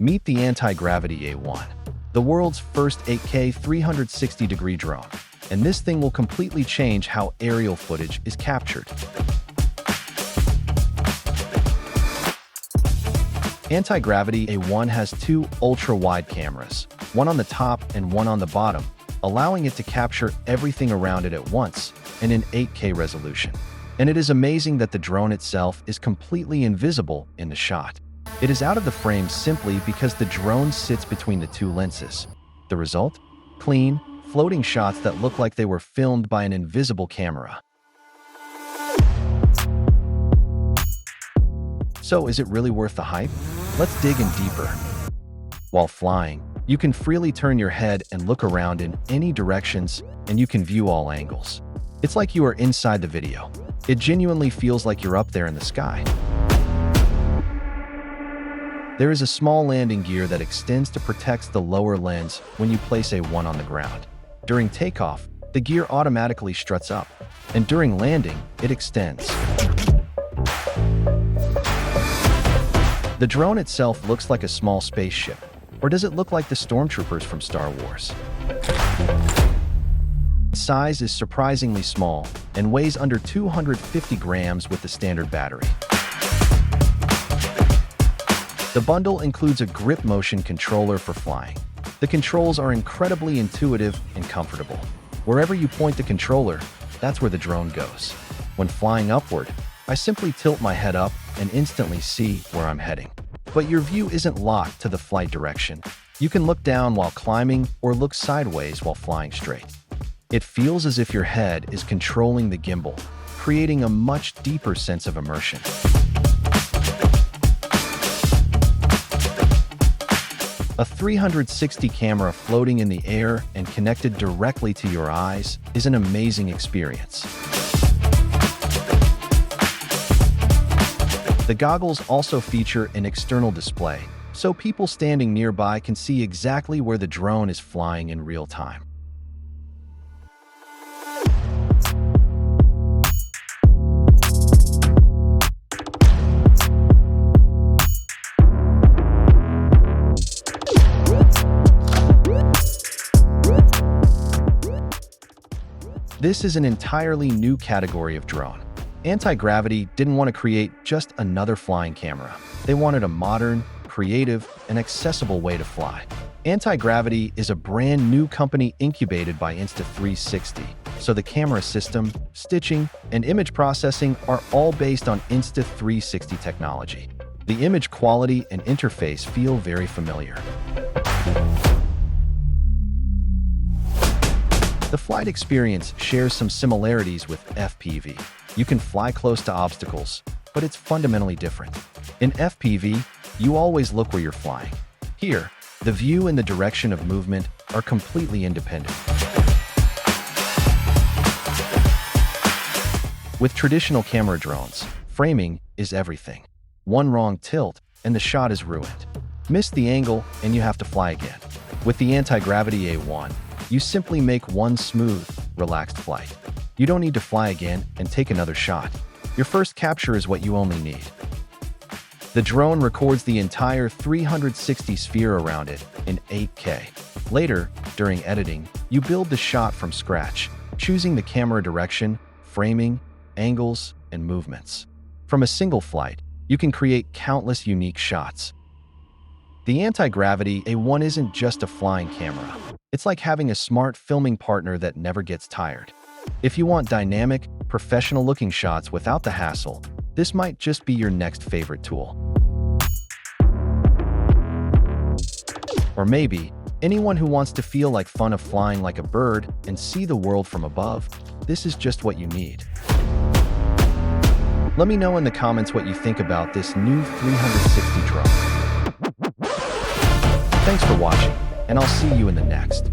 Meet the Antigravity A1, the world's first 8K 360-degree drone. And this thing will completely change how aerial footage is captured. Antigravity A1 has two ultra-wide cameras, one on the top and one on the bottom, allowing it to capture everything around it at once and in 8K resolution. And it is amazing that the drone itself is completely invisible in the shot. It is out of the frame simply because the drone sits between the two lenses. The result? Clean, floating shots that look like they were filmed by an invisible camera. So, is it really worth the hype? Let's dig in deeper. While flying, you can freely turn your head and look around in any directions, and you can view all angles. It's like you are inside the video. It genuinely feels like you're up there in the sky. There is a small landing gear that extends to protect the lower lens when you place A1 on the ground. During takeoff, the gear automatically struts up, and during landing, it extends. The drone itself looks like a small spaceship, or does it look like the stormtroopers from Star Wars? Its size is surprisingly small and weighs under 250 grams with the standard battery. The bundle includes a grip motion controller for flying. The controls are incredibly intuitive and comfortable. Wherever you point the controller, that's where the drone goes. When flying upward, I simply tilt my head up and instantly see where I'm heading. But your view isn't locked to the flight direction. You can look down while climbing or look sideways while flying straight. It feels as if your head is controlling the gimbal, creating a much deeper sense of immersion. A 360 camera floating in the air and connected directly to your eyes is an amazing experience. The goggles also feature an external display, so people standing nearby can see exactly where the drone is flying in real time. This is an entirely new category of drone. Antigravity didn't want to create just another flying camera. They wanted a modern, creative, and accessible way to fly. Antigravity is a brand new company incubated by Insta360, so the camera system, stitching, and image processing are all based on Insta360 technology. The image quality and interface feel very familiar. The flight experience shares some similarities with FPV. You can fly close to obstacles, but it's fundamentally different. In FPV, you always look where you're flying. Here, the view and the direction of movement are completely independent. With traditional camera drones, framing is everything. One wrong tilt, and the shot is ruined. Miss the angle, and you have to fly again. With the Antigravity A1, you simply make one smooth, relaxed flight. You don't need to fly again and take another shot. Your first capture is what you only need. The drone records the entire 360 sphere around it in 8K. Later, during editing, you build the shot from scratch, choosing the camera direction, framing, angles, and movements. From a single flight, you can create countless unique shots. The Antigravity A1 isn't just a flying camera. It's like having a smart filming partner that never gets tired. If you want dynamic, professional-looking shots without the hassle, this might just be your next favorite tool. Or maybe, anyone who wants to feel like fun of flying like a bird and see the world from above, this is just what you need. Let me know in the comments what you think about this new 360 drone. Thanks for watching, and I'll see you in the next.